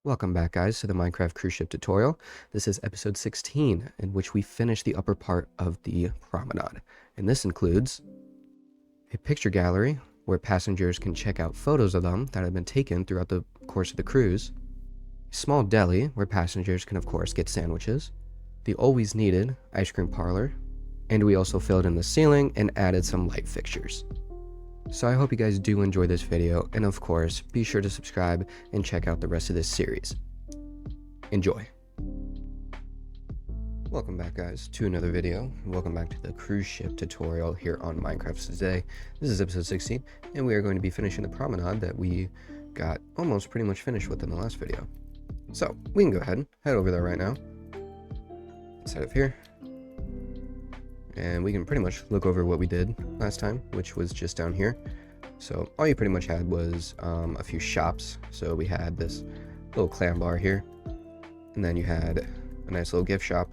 Welcome back, guys, to the Minecraft cruise ship tutorial. This is episode 16, in which we finish the upper part of the Promenade. And this includes a picture gallery where passengers can check out photos of them that have been taken throughout the course of the cruise, a small deli where passengers can, of course, get sandwiches, the always needed ice cream parlor, and we also filled in the ceiling and added some light fixtures. So I hope you guys do enjoy this video, and of course, be sure to subscribe and check out the rest of this series. Enjoy. Welcome back, guys, to another video. Welcome back to the cruise ship tutorial here on Minecraft today. This is episode 16, and we are going to be finishing the promenade that we got almost pretty much finished with in the last video. So we can go ahead and head over there right now. Let's head up here. And we can pretty much look over what we did last time, which was just down here. So all you pretty much had was a few shops. So we had this little clam bar here, and then you had a nice little gift shop,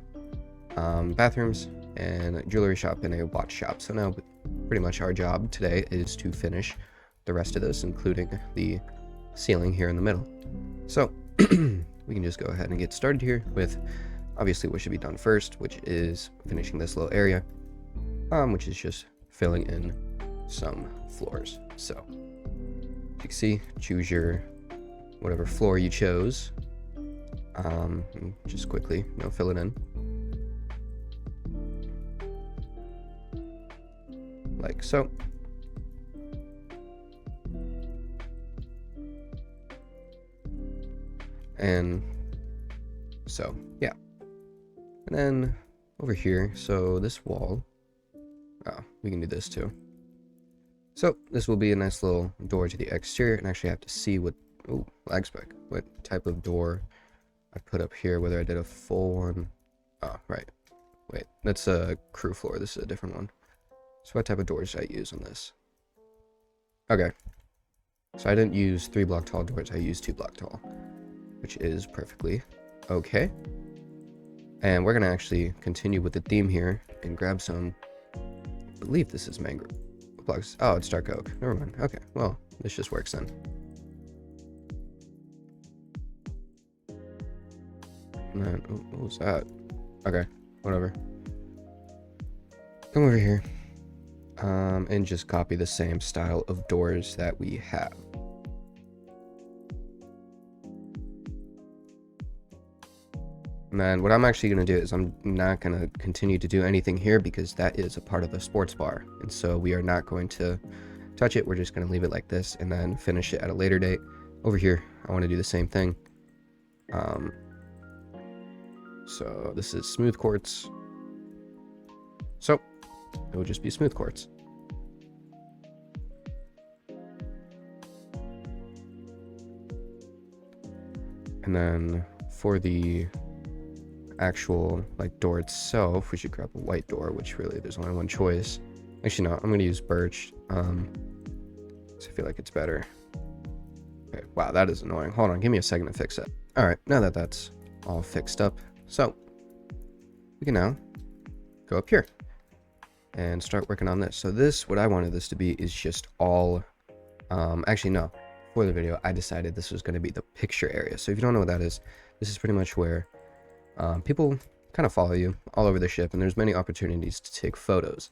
bathrooms, and a jewelry shop, and a watch shop. So now pretty much our job today is to finish the rest of this, including the ceiling here in the middle. So we can just go ahead and get started here with obviously what should be done first, which is finishing this little area, which is just filling in some floors. So you can see, choose your whatever floor you chose. Just quickly, fill it in like so. And so, yeah. And then over here, so this wall, we can do this too. So this will be a nice little door to the exterior, and actually I have to see what, lag spec, what type of door I put up here, whether I did a full one. Oh, right. Wait, that's a crew floor. This is a different one. So what type of doors did I use on this? Okay. So I didn't use 3 block tall doors, I used 2 block tall, which is perfectly okay. And we're gonna actually continue with the theme here and grab some, I believe this is mangrove blocks. Oh, it's dark oak. Never mind. Okay, well, this just works then. And then, what was that? Okay, whatever. Come over here, and just copy the same style of doors that we have. And then what I'm actually going to do is I'm not going to continue to do anything here because that is a part of the sports bar. And so we are not going to touch it. We're just going to leave it like this and then finish it at a later date. Over here, I want to do the same thing. So this is smooth quartz. So it will just be smooth quartz. And then for the actual door itself, we should grab a white door, which really there's only one choice. Actually, no, I'm going to use birch. So I feel like it's better. Okay, wow, that is annoying. Hold on, give me a second to fix it. All right, now that that's all fixed up, so we can now go up here and start working on this. So this, what I wanted this to be is just all, actually no, for the video, I decided this was going to be the picture area. So if you don't know what that is, this is pretty much where people kind of follow you all over the ship, and there's many opportunities to take photos,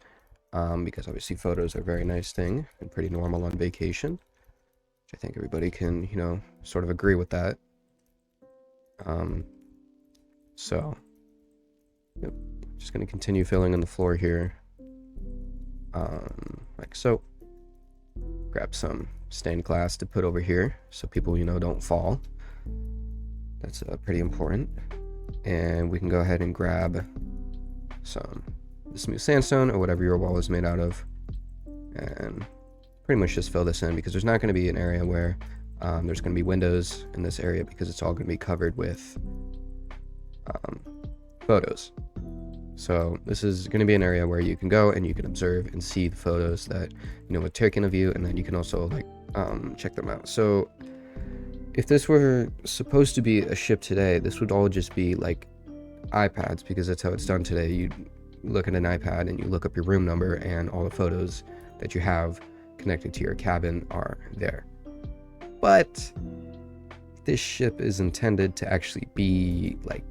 because obviously photos are a very nice thing and pretty normal on vacation, which I think everybody can, sort of agree with that. So, yep, just going to continue filling in the floor here, like so. Grab some stained glass to put over here so people, don't fall. That's pretty important. And we can go ahead and grab some smooth sandstone or whatever your wall is made out of, and pretty much just fill this in, because there's not going to be an area where there's going to be windows in this area, because it's all going to be covered with photos. So this is going to be an area where you can go and you can observe and see the photos that were taken of you, and then you can also check them out. So if this were supposed to be a ship today, this would all just be like iPads, because that's how it's done today. You look at an iPad and you look up your room number, and all the photos that you have connected to your cabin are there. But this ship is intended to actually be like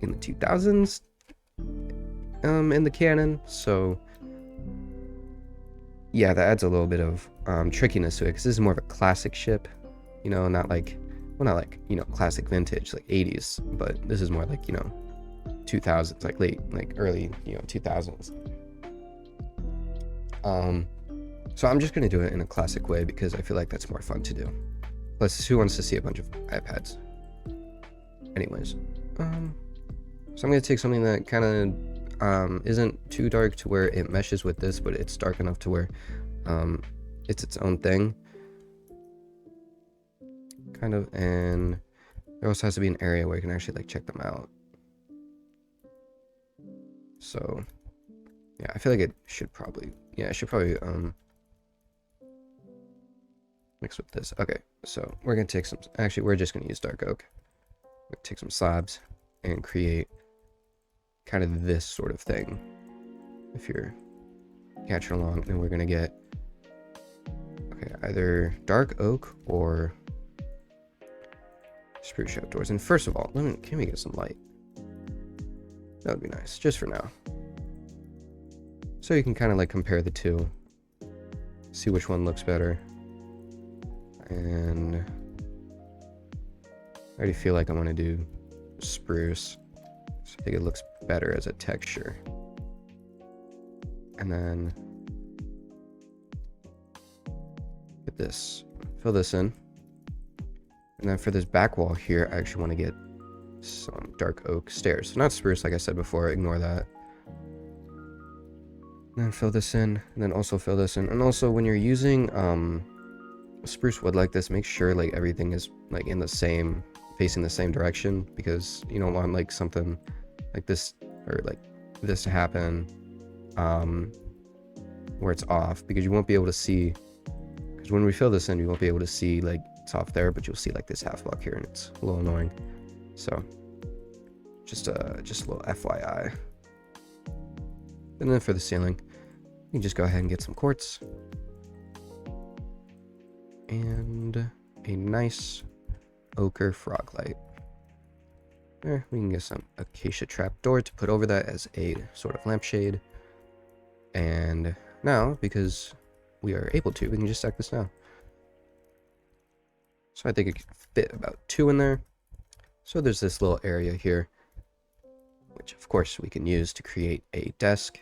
in the 2000s in the canon, so yeah, that adds a little bit of trickiness to it, because this is more of a classic ship, you know, not like, well, not like, you know, classic vintage like 80s, but this is more like, you know, 2000s, like late, like early, you know, 2000s. So I'm just gonna do it in a classic way because I feel like that's more fun to do. Plus, who wants to see a bunch of iPads? Anyways, so I'm gonna take something that kind of isn't too dark to where it meshes with this, but it's dark enough to where it's its own thing, kind of. And there also has to be an area where you can actually like check them out. So yeah, I feel like it should probably, yeah, it should probably mix with this. Okay, so we're gonna take some, actually we're just gonna use dark oak. We're gonna take some slabs and create kind of this sort of thing, if you're catching along. And we're gonna get, okay, either dark oak or spruce outdoors. And first of all, can we get some light? That would be nice, just for now. So you can kind of like compare the two, see which one looks better. And I already feel like I want to do spruce, so I think it looks better as a texture. And then get this, fill this in. And then for this back wall here, I actually want to get some dark oak stairs. So not spruce, like I said before, ignore that. And then fill this in, and then also fill this in. And also when you're using spruce wood like this, make sure like everything is like in the same, facing the same direction, because you don't want like something like this or like this to happen where it's off, because you won't be able to see, because when we fill this in, you won't be able to see like it's off there, but you'll see like this half block here, and it's a little annoying. So just a little FYI. And then for the ceiling, you can just go ahead and get some quartz and a nice ochre frog light. There, we can get some acacia trapdoor to put over that as a sort of lampshade. And now, because we are able to, we can just stack this down. So I think it could fit about 2 in there. So there's this little area here, which of course we can use to create a desk.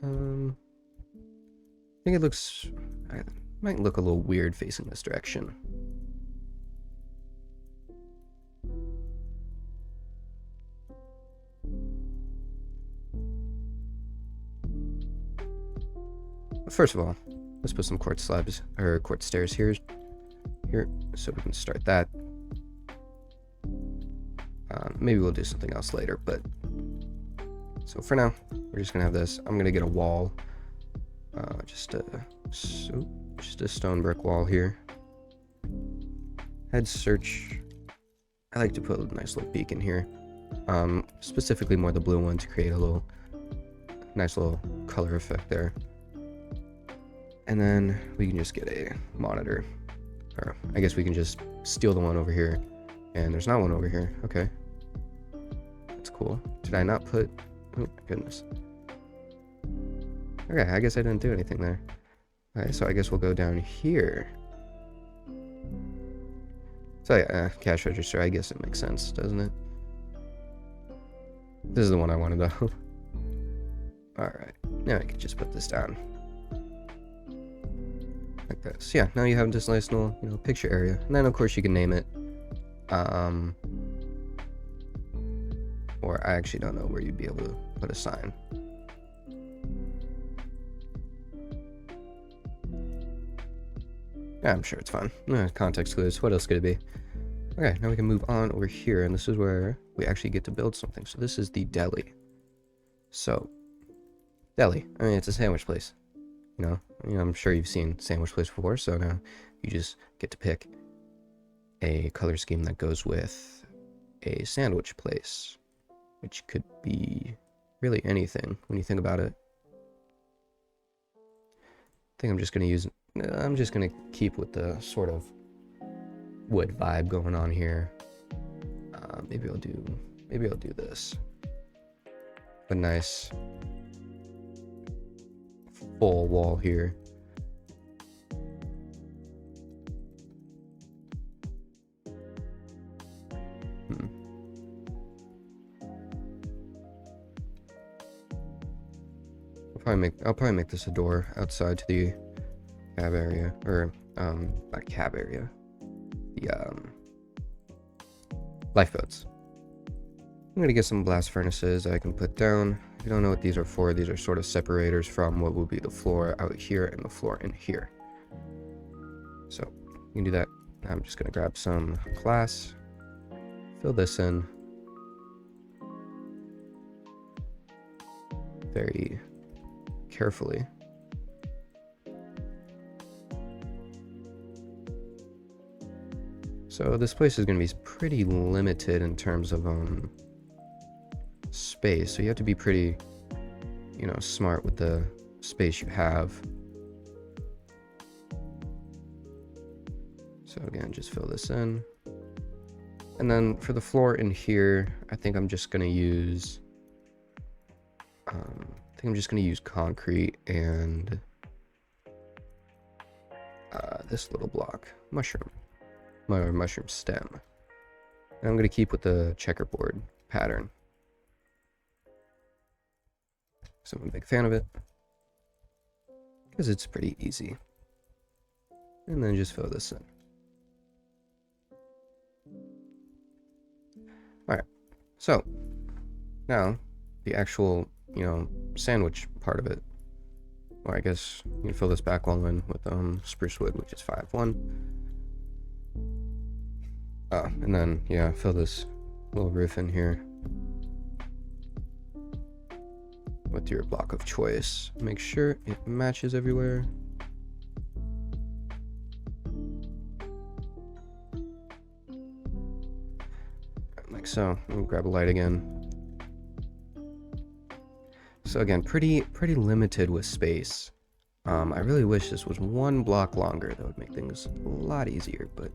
I think it looks, it might look a little weird facing this direction. But first of all, let's put some quartz slabs, or quartz stairs here, so we can start that. Maybe we'll do something else later, but so for now, we're just gonna have this. I'm gonna get a wall, just a stone brick wall here. Head search. I like to put a nice little beacon here, specifically more the blue one to create a little nice little color effect there. And then we can just get a monitor, or I guess we can just steal the one over here. And there's not one over here. Okay, that's cool. Did I not put? Oh my goodness. Okay, I guess I didn't do anything there. Okay, so I guess we'll go down here. So yeah, cash register. I guess it makes sense, doesn't it? This is the one I wanted though. All right, now I can just put this down like this. Yeah, now you have this nice little, you know, picture area, and then of course you can name it. Or I actually don't know where you'd be able to put a sign. Yeah, I'm sure it's fine. Context clues. What else could it be? Okay, now we can move on over here, and this is where we actually get to build something. So this is the deli. So, deli. I mean, it's a sandwich place. You know, I'm sure you've seen sandwich place before. So now you just get to pick a color scheme that goes with a sandwich place, which could be really anything when you think about it. I think I'm just going to use I'm just gonna keep with the sort of wood vibe going on here. Maybe I'll do this. A nice full wall here. I'll probably make this a door outside to the cab area, or not cab area, the lifeboats. I'm gonna get some blast furnaces I can put down. If you don't know what these are for, these are sort of separators from what will be the floor out here and the floor in here. So you can do that. I'm just gonna grab some glass, fill this in very carefully. So this place is going to be pretty limited in terms of space, so you have to be pretty, smart with the space you have. So again, just fill this in. And then for the floor in here, I think I'm just going to use concrete and this little block, mushroom stem. And I'm going to keep with the checkerboard pattern. So I'm a big fan of it because it's pretty easy. And then just fill this in. Alright, so now the actual, sandwich part of it. Or I guess you can fill this back wall in with spruce wood, which is 5-1. And then, yeah, fill this little roof in here with your block of choice. Make sure it matches everywhere. Like so. We'll grab a light again. So again, pretty limited with space. I really wish this was 1 block longer. That would make things a lot easier, but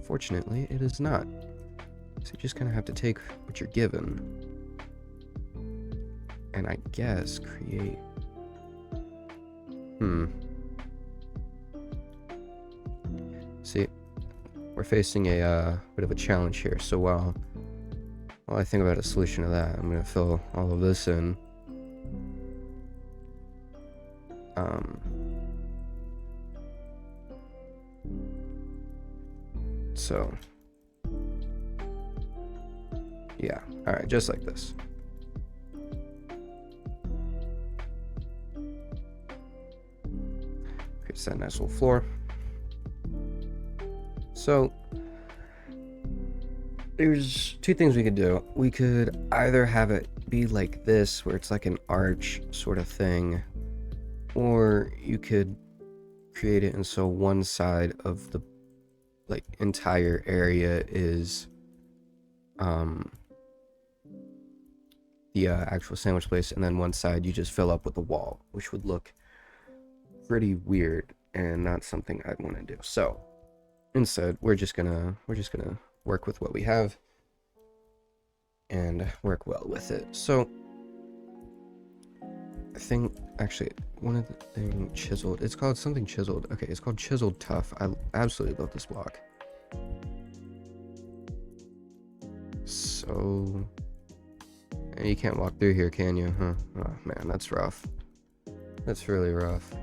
fortunately it is not. So you just kind of have to take what you're given and I guess create. See, we're facing a bit of a challenge here. So while I think about a solution to that, I'm gonna fill all of this in. So yeah, all right, just like this. Creates that nice little floor. So there's 2 things we could do. We could either have it be like this, where it's like an arch sort of thing, or you could create it and so one side of the entire area is the actual sandwich place, and then one side you just fill up with a wall, which would look pretty weird and not something I'd want to do. So instead, we're just gonna work with what we have and work well with it. So I think actually one of the thing chiseled, it's called something chiseled. Okay, it's called chiseled tough. I absolutely love this block. So you can't walk through here, can you? Huh? Oh man, that's rough. That's really rough.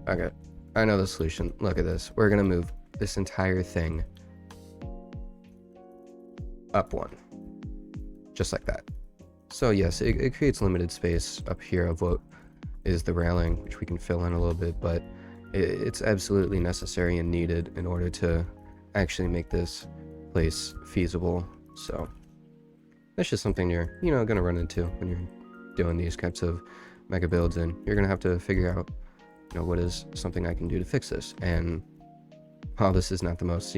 Okay, I know the solution. Look at this. We're gonna move this entire thing up 1. Just like that. So yes, it creates limited space up here of what is the railing, which we can fill in a little bit, but it's absolutely necessary and needed in order to actually make this place feasible. So that's just something you're gonna run into when you're doing these types of mega builds, and you're gonna have to figure out what is something I can do to fix this. And while this is not the most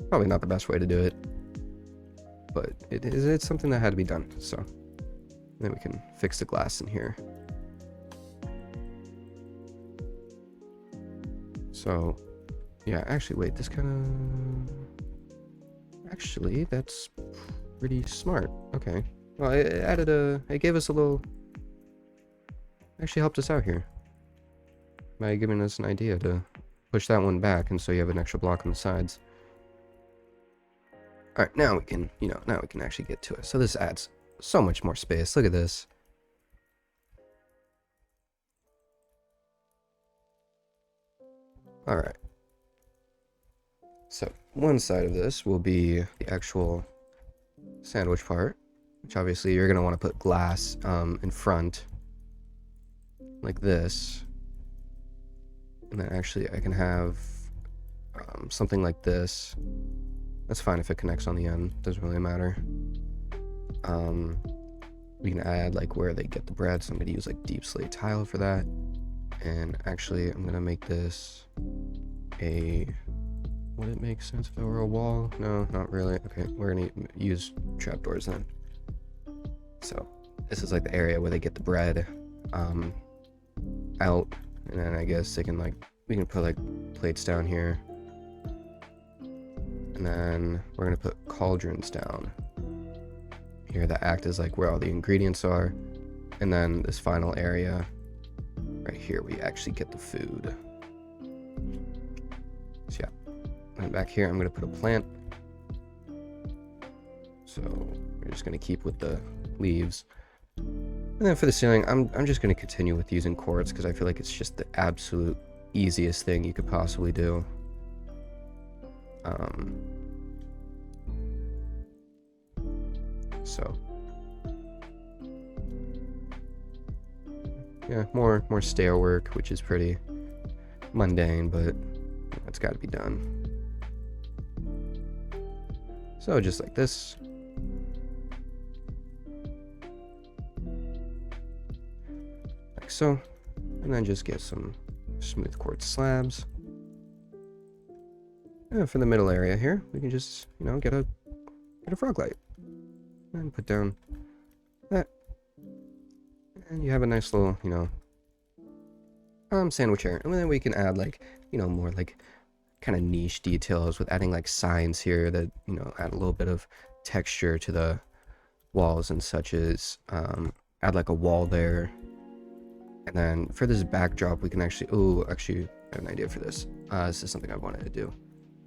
probably not the best way to do it, but it's something that had to be done. So then we can fix the glass in here. So, yeah, actually, wait, this kind of... Actually, that's pretty smart. Okay. Well, it gave us a little... Actually helped us out here by giving us an idea to push that one back, and so you have an extra block on the sides. All right, now we can, now we can actually get to it. So this adds so much more space. Look at this. All right. So one side of this will be the actual sandwich part, which obviously you're gonna want to put glass in front, like this. And then actually I can have something like this. That's fine if it connects on the end, doesn't really matter. We can add like where they get the bread, so I'm gonna use like deep slate tile for that. And actually I'm gonna make this a... Would it make sense if it were a wall? No, not really. Okay, we're gonna use trapdoors then. So this is like the area where they get the bread out, and then I guess they can like, we can put like plates down here, and then we're gonna put cauldrons down here that act as like where all the ingredients are, and then this final area right here we actually get the food. So yeah. And back here, I'm going to put a plant. So we're just going to keep with the leaves. And then for the ceiling, I'm just going to continue with using quartz because I feel like it's just the absolute easiest thing you could possibly do. So yeah, more stair work, which is pretty mundane, but it's got to be done. So just like this. Like so. And then just get some smooth quartz slabs. And for the middle area here, we can just, get a frog light. And put down that. And you have a nice little, sandwich area. And then we can add like, more like kind of niche details with adding like signs here that add a little bit of texture to the walls, and such as add like a wall there. And then for this backdrop we can actually I have an idea for this. This is something I wanted to do.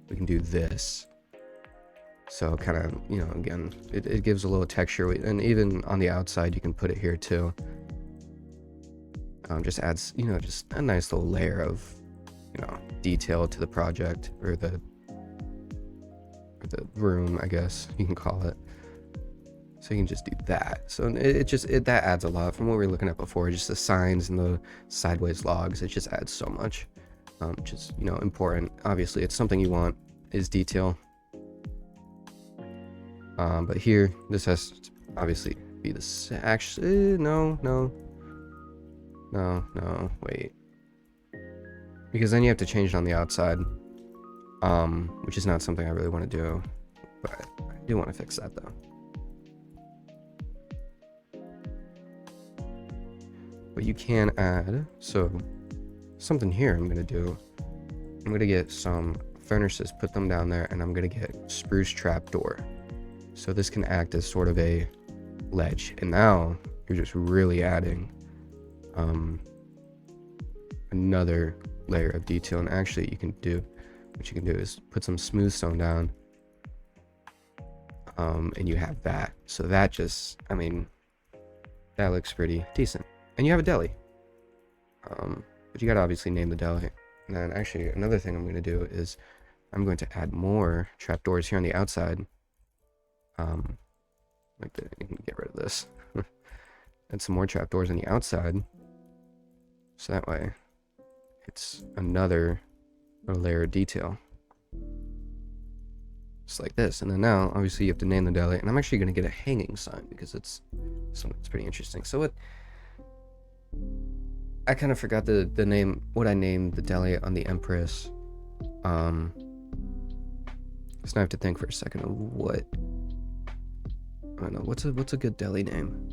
We can do this, so kind of again it gives a little texture, and even on the outside you can put it here too. Just adds just a nice little layer of detail to the project, or the room, I guess you can call it. So you can just do that. So that adds a lot from what we were looking at before. Just the signs and the sideways logs, it just adds so much, which is important. Obviously it's something you want, is detail, but here this has to obviously be this. Actually no, wait, because then you have to change it on the outside, which is not something I really want to do, but I do want to fix that though. But you can add, so something here I'm going to do, I'm going to get some furnaces, put them down there, and I'm going to get spruce trapdoor. So this can act as sort of a ledge, and now you're just really adding another layer of detail. And actually what you can do is put some smooth stone down, and you have that. So that just, that looks pretty decent. And you have a deli, but you gotta obviously name the deli. And then actually another thing I'm going to do is I'm going to add more trapdoors here on the outside. You can get rid of this. Add some more trapdoors on the outside, so that way it's another layer of detail, just like this. And then now obviously you have to name the deli, and I'm actually going to get a hanging sign because it's something that's pretty interesting. So I kind of forgot the name, what I named the deli on the Empress. So now I have to think for a second of what, I don't know, what's a good deli name?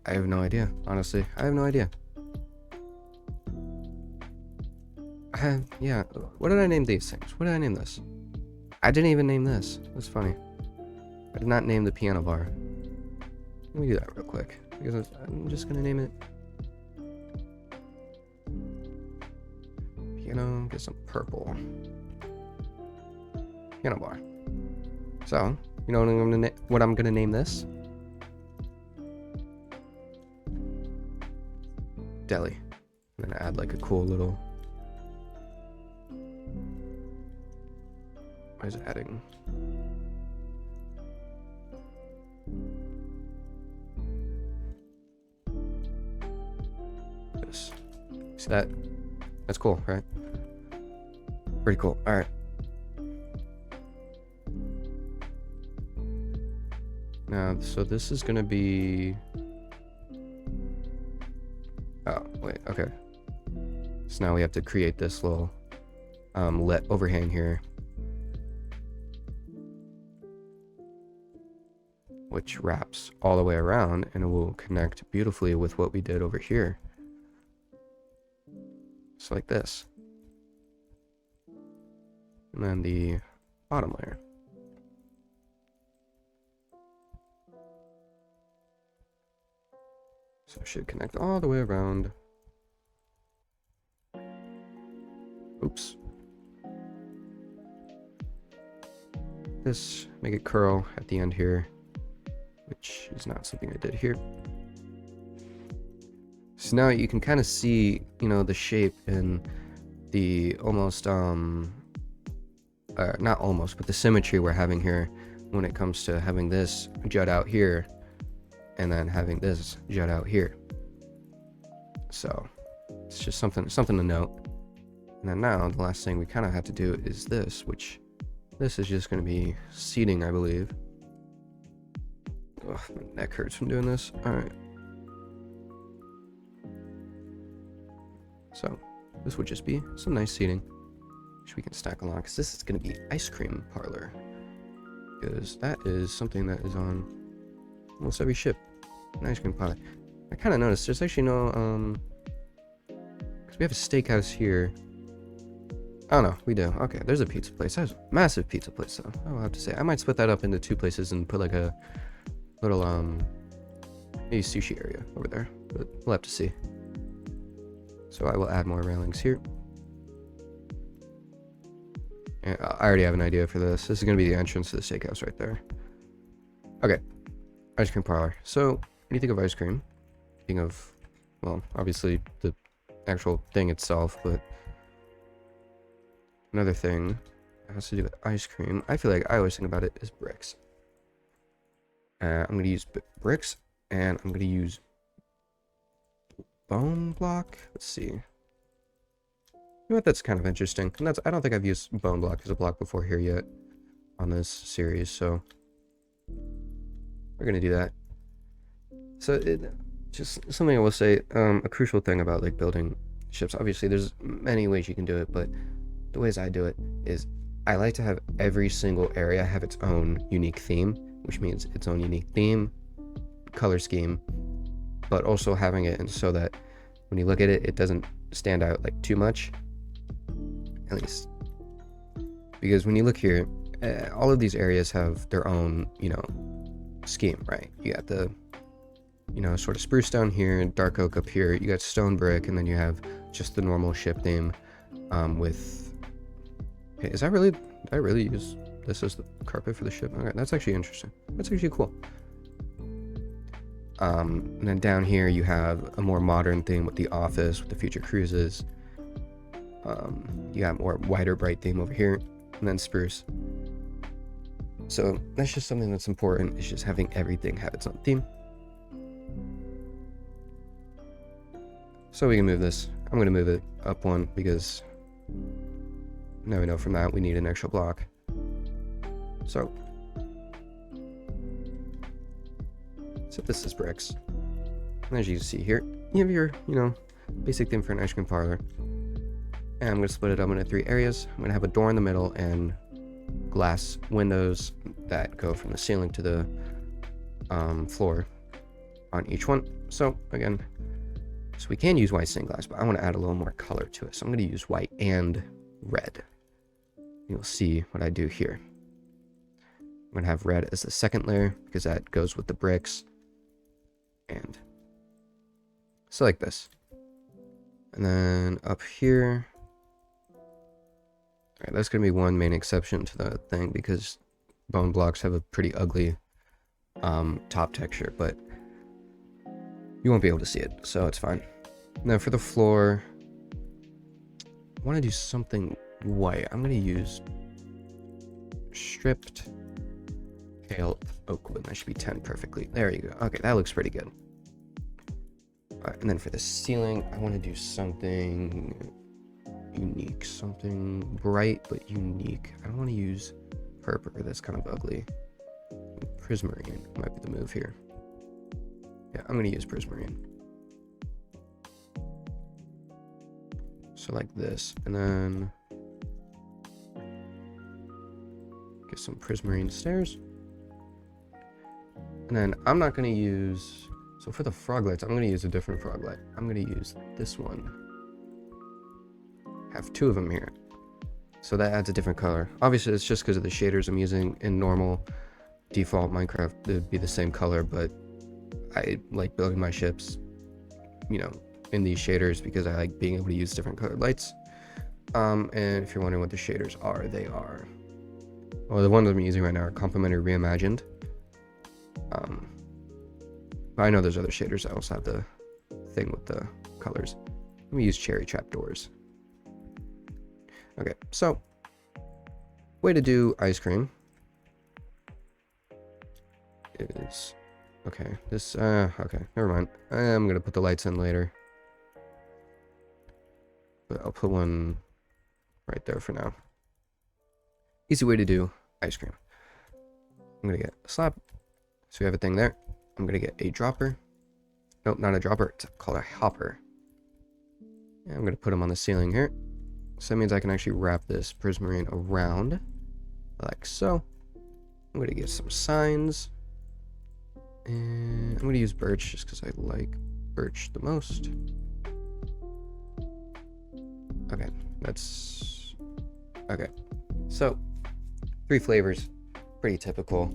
I have no idea, honestly. I have no idea. Yeah, what did I name these things? What did I name this? I didn't even name this. That's funny. I did not name the piano bar. Let me do that real quick, because I'm just gonna name it piano, get some purple. Piano bar. So, you know what I'm gonna name this? Deli. I'm gonna add like a cool little. Why is it adding? This. See that? That's cool, right? Pretty cool. All right. Now, so this is gonna be. Oh wait, okay. So now we have to create this little lit overhang here, which wraps all the way around, and it will connect beautifully with what we did over here. So like this. And then the bottom layer. So it should connect all the way around. Oops. This, make it curl at the end here, which is not something I did here. So now you can kind of see, you know, the shape and the almost, not almost, but the symmetry we're having here when it comes to having this jut out here and then having this jut out here. So it's just something to note. And then now the last thing we kind of have to do is this, which this is just going to be seating, I believe. Ugh, my neck hurts from doing this. All right. So this would just be some nice seating, which we can stack along, because this is going to be ice cream parlor, because that is something that is on almost every ship. An ice cream parlor. I kind of noticed there's actually no because we have a steakhouse here. Oh no, we do. Okay, there's a pizza place. There's a massive pizza place though. I'll have to say, I might split that up into two places and put like a little maybe sushi area over there, but we'll have to see. So I will add more railings here. And I already have an idea for this. This is going to be the entrance to the steakhouse right there. Okay, ice cream parlor. So when you think of ice cream, think of, well, obviously the actual thing itself, but another thing that has to do with ice cream, I feel like I always think about it as bricks. I'm going to use bricks, and I'm going to use bone block. Let's see. You know what? That's kind of interesting. And I don't think I've used bone block as a block before here yet on this series, so we're gonna do that. So it just something I will say. A crucial thing about like building ships. Obviously, there's many ways you can do it, but the ways I do it is I like to have every single area have its own unique theme, which means its own unique theme, color scheme, but also having it and so that when you look at it, it doesn't stand out like too much, at least. Because when you look here, all of these areas have their own, you know, scheme, right? You got the, you know, sort of spruce down here, dark oak up here, you got stone brick, and then you have just the normal ship theme with, okay, did I really use this as the carpet for the ship? Okay, that's actually interesting. That's actually cool. And then down here you have a more modern theme with the office, with the future cruises. You got more wider bright theme over here, and then spruce. So that's just something that's important, is just having everything have its own theme. So we can move this. I'm going to move it up one because now we know from that we need an extra block. So this is bricks. And as you can see here, you have your, you know, basic theme for an ice cream parlor. And I'm going to split it up into 3 areas. I'm going to have a door in the middle and glass windows that go from the ceiling to the floor on each one. So again, so we can use white stained glass, but I want to add a little more color to it. So I'm going to use white and red. You'll see what I do here. I'm going to have red as the second layer because that goes with the bricks. And so like this. And then up here, all right, that's going to be one main exception to the thing because bone blocks have a pretty ugly top texture, but you won't be able to see it, so it's fine. Now for the floor, I want to do something white. I'm going to use stripped pale oak wood. That should be 10 perfectly. There you go. Okay, that looks pretty good. All right, and then for the ceiling, I want to do something unique, something bright but unique. I don't want to use purple. That's kind of ugly. Prismarine might be the move here. Yeah, I'm going to use prismarine. So like this, and then get some prismarine stairs. And then I'm not going to use, so for the frog lights, I'm going to use a different frog light. I'm going to use this one. Have two of them here. So that adds a different color. Obviously, it's just because of the shaders I'm using. In normal default Minecraft, it would be the same color, but I like building my ships, you know, in these shaders because I like being able to use different colored lights. And if you're wondering what the shaders are, they are, well, the ones I'm using right now are Complementary Reimagined. But I know there's other shaders. I also have the thing with the colors. Let me use Cherry Trapdoors. Okay, so way to do ice cream is, okay, this, okay, never mind. I'm gonna put the lights in later. But I'll put one right there for now. Easy way to do ice cream. I'm gonna get a slab. So we have a thing there. I'm gonna get a dropper. Nope, not a dropper, it's called a hopper. And I'm gonna put them on the ceiling here. So that means I can actually wrap this prismarine around like so. I'm gonna get some signs. And I'm gonna use birch just because I like birch the most. Okay, that's okay. So 3 flavors, pretty typical.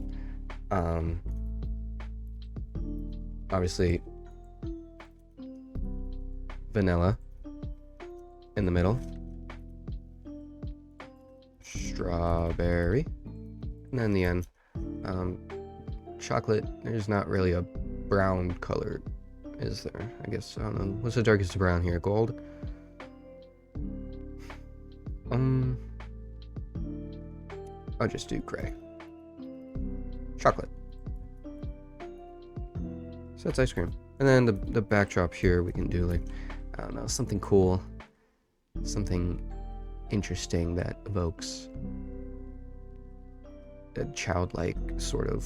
Obviously vanilla in the middle, strawberry, and then the end, chocolate. There's not really a brown color, is there? I guess, I don't know. What's the darkest brown here? Gold? I'll just do gray. Chocolate. So that's ice cream. And then the backdrop here, we can do like, I don't know, something cool. Something interesting that evokes a childlike sort of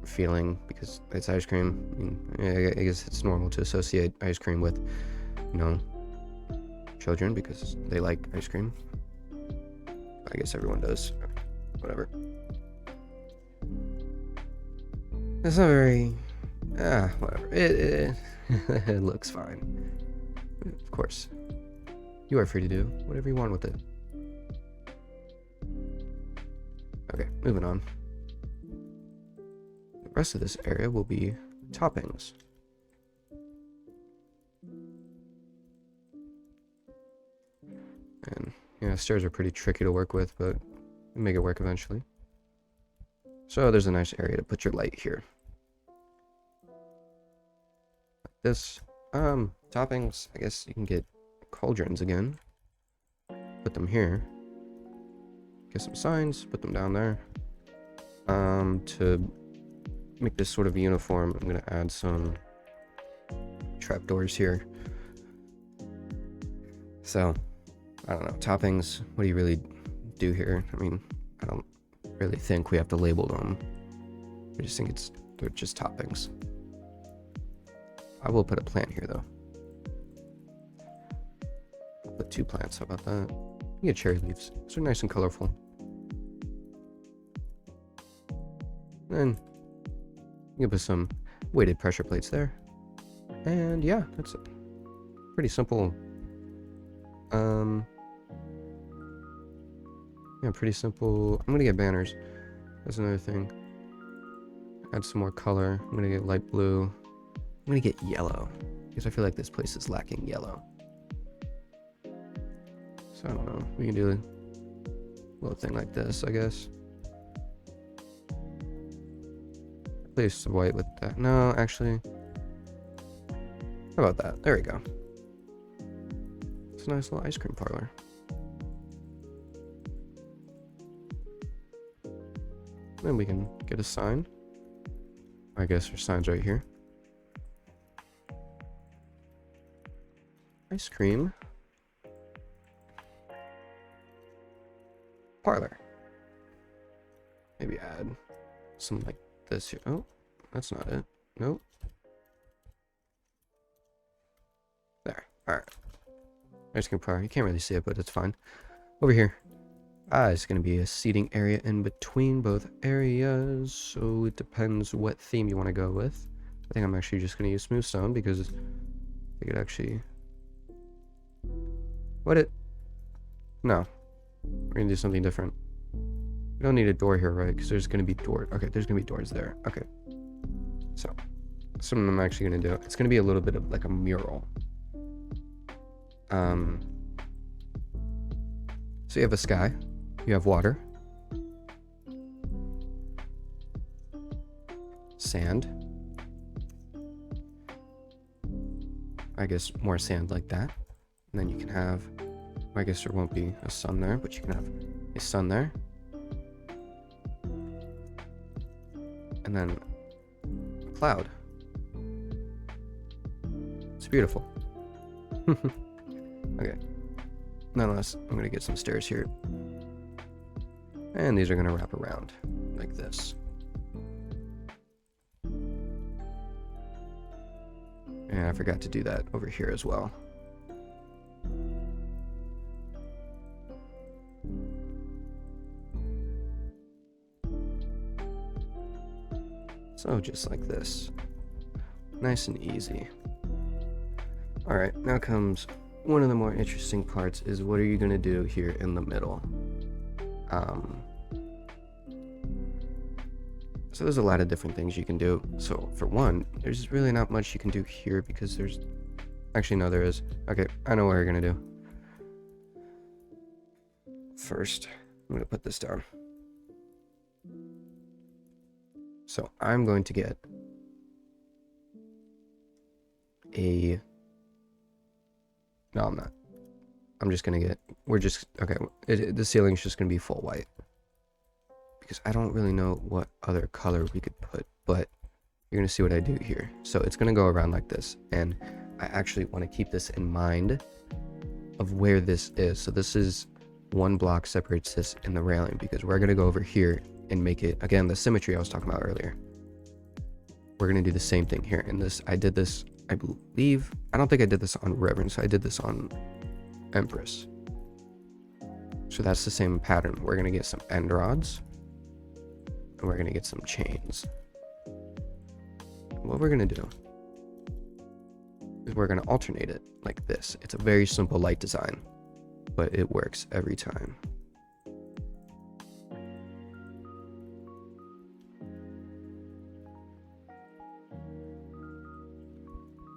feeling because it's ice cream. I mean, I guess it's normal to associate ice cream with, you know, children because they like ice cream. I guess everyone does. Whatever. It's not very... whatever. It looks fine. Of course. You are free to do whatever you want with it. Okay, moving on. The rest of this area will be toppings. And, yeah, stairs are pretty tricky to work with, but we'll make it work eventually. So there's a nice area to put your light here. Like this. Toppings, I guess you can get cauldrons again. Put them here. Get some signs, put them down there. To make this sort of uniform, I'm gonna add some trapdoors here. So, I don't know, toppings, what do you really do here? I mean, I don't really think we have to label them. I just think they're just toppings. I will put a plant here though. I'll put 2 plants, how about that? You get cherry leaves, those are nice and colorful. Then you can put some weighted pressure plates there. And yeah, that's pretty simple. Yeah, pretty simple. I'm gonna get banners. That's another thing. Add some more color. I'm gonna get light blue. I'm gonna get yellow because I feel like this place is lacking yellow. So I don't know. We can do a little thing like this, I guess. Replace the white with that. No, actually. How about that? There we go. It's a nice little ice cream parlor. Then we can get a sign. I guess our sign's right here. Ice cream parlor. Maybe add some like this here. Oh, that's not it. Nope. There. Alright. Ice cream parlor. You can't really see it, but it's fine. Over here. It's going to be a seating area in between both areas, so it depends what theme you want to go with. I think I'm actually just going to use smooth stone because I could actually... No. We're going to do something different. We don't need a door here, right? Because there's going to be doors. Okay, there's going to be doors there. Okay. So, something I'm actually going to do. It's going to be a little bit of like a mural. So you have a sky. You have water. Sand. I guess more sand like that. And then you can have, I guess there won't be a sun there, but you can have a sun there. And then a cloud. It's beautiful. Okay. Nonetheless, I'm going to get some stairs here. And these are going to wrap around like this. And I forgot to do that over here as well. So just like this. Nice and easy. Alright, now comes one of the more interesting parts is what are you going to do here in the middle? So there's a lot of different things you can do. So for one, there's really not much you can do here because there's... Actually, no, there is. Okay, I know what you're going to do. First, I'm going to put this down. So I'm going to get a... No, I'm not. I'm just going to get... We're just... Okay, the ceiling's just going to be full white. Because I don't really know what other color we could put, but you're going to see what I do here. So it's going to go around like this, and I actually want to keep this in mind of where this is. So this is one block separates this in the railing, because we're going to go over here and make it, again, the symmetry I was talking about earlier. We're going to do the same thing here. And this, I did this, I believe, I don't think I did this on Reverence, I did this on Empress. So that's the same pattern. We're going to get some end rods. And we're going to get some chains. What we're going to do is we're going to alternate it like this. It's a very simple light design, but it works every time.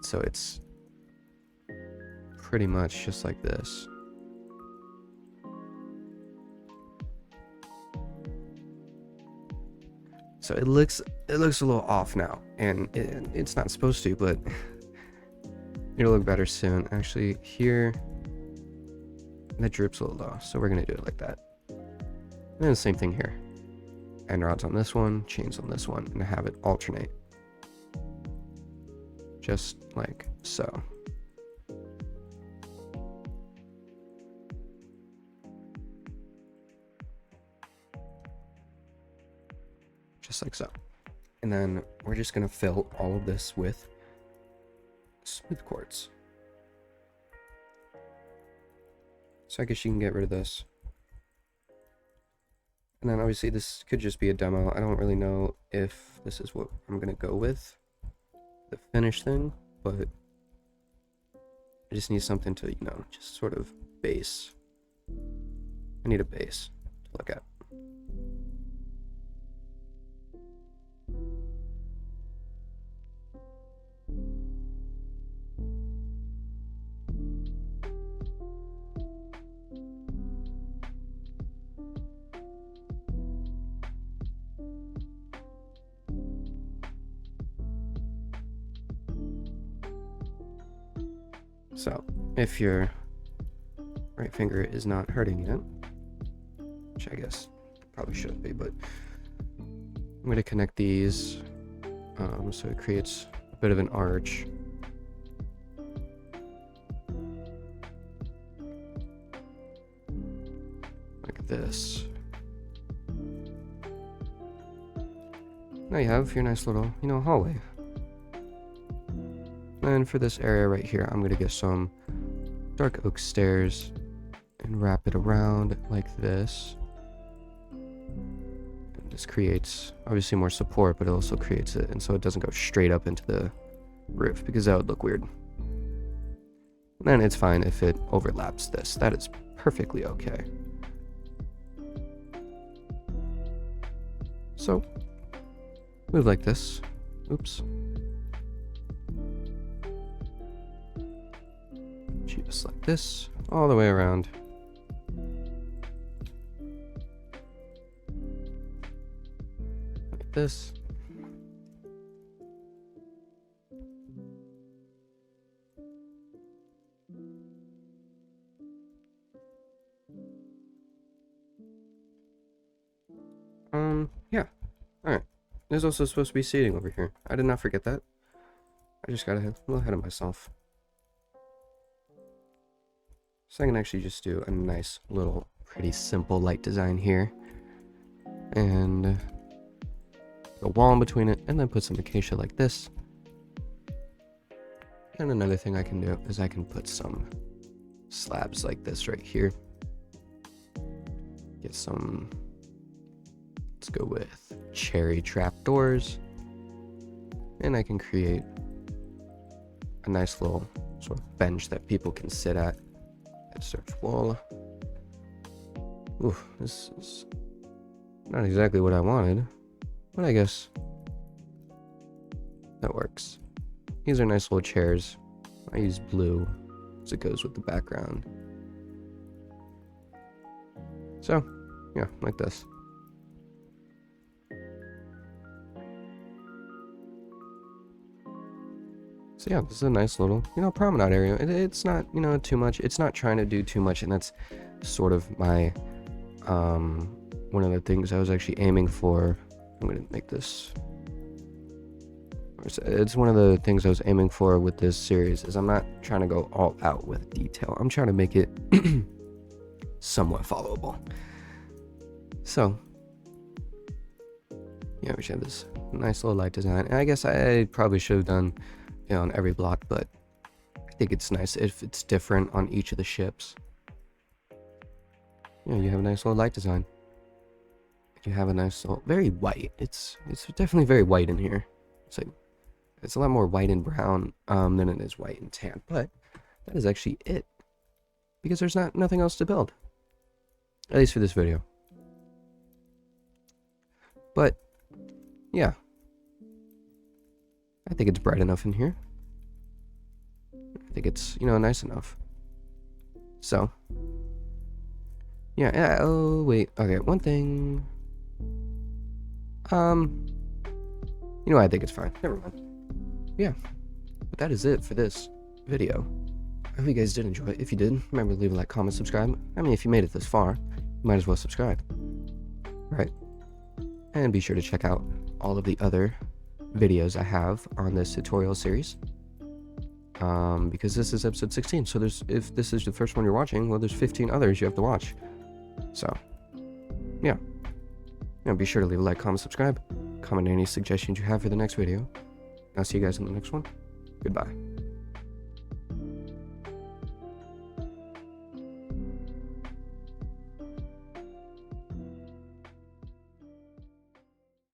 So it's pretty much just like this. So it looks a little off now, and it's not supposed to, but it'll look better soon. Actually, here that drips a little low, so we're gonna do it like that. And then the same thing here. End rods on this one, chains on this one, and have it alternate, just like so. Just like so. And then we're just going to fill all of this with smooth quartz. So I guess you can get rid of this. And then obviously this could just be a demo. I don't really know if this is what I'm going to go with. the finish thing, but I just need something to, you know, just sort of base. I need a base to look at. So, if your right finger is not hurting yet, which I guess probably shouldn't be, but I'm going to connect these so it creates a bit of an arch. Like this. Now you have your nice little, you know, hallway. And for this area right here, I'm going to get some dark oak stairs and wrap it around like this. And this creates obviously more support, but it also creates it, and so it doesn't go straight up into the roof because that would look weird. And then it's fine if it overlaps this. That is perfectly okay. So move like this. Oops. Just like this, all the way around. Like this. Yeah. Alright. There's also supposed to be seating over here. I did not forget that. I just got a little ahead of myself. So I can actually just do a nice little pretty simple light design here. And a wall in between it, and then put some acacia like this. And another thing I can do is I can put some slabs like this right here. Get some, let's go with cherry trapdoors. And I can create a nice little sort of bench that people can sit at. Search wall. Ooh, this is not exactly what I wanted, but I guess that works. These are nice little chairs. I use blue as it goes with the background. So, yeah, like this. So yeah, this is a nice little, you know, promenade area. It's not, you know, too much. It's not trying to do too much, and that's sort of my, one of the things I was actually aiming for. I'm going to make this, it's one of the things I was aiming for with this series, is I'm not trying to go all out with detail. I'm trying to make it somewhat followable. So, yeah, we should have this nice little light design. And I guess I probably should have done, you know, on every block, but I think it's nice if it's different on each of the ships. Yeah, you have a nice little light design. You have a nice little, very white. It's definitely very white in here. It's like, it's a lot more white and brown than it is white and tan, but that is actually it, because there's nothing else to build, at least for this video. But yeah, I think it's bright enough in here. I think it's, you know, nice enough. So yeah, oh wait, okay, one thing. You know, I think it's fine. Never mind. Yeah, but that is it for this video. I hope you guys did enjoy it. If you did, remember to leave a like, comment, subscribe. I mean, if you made it this far, you might as well subscribe, right? And be sure to check out all of the other videos I have on this tutorial series, because this is episode 16. So if this is the first one you're watching, well, there's 15 others you have to watch. So yeah, be sure to leave a like, comment, subscribe, comment any suggestions you have for the next video. I'll see you guys in the next one. Goodbye.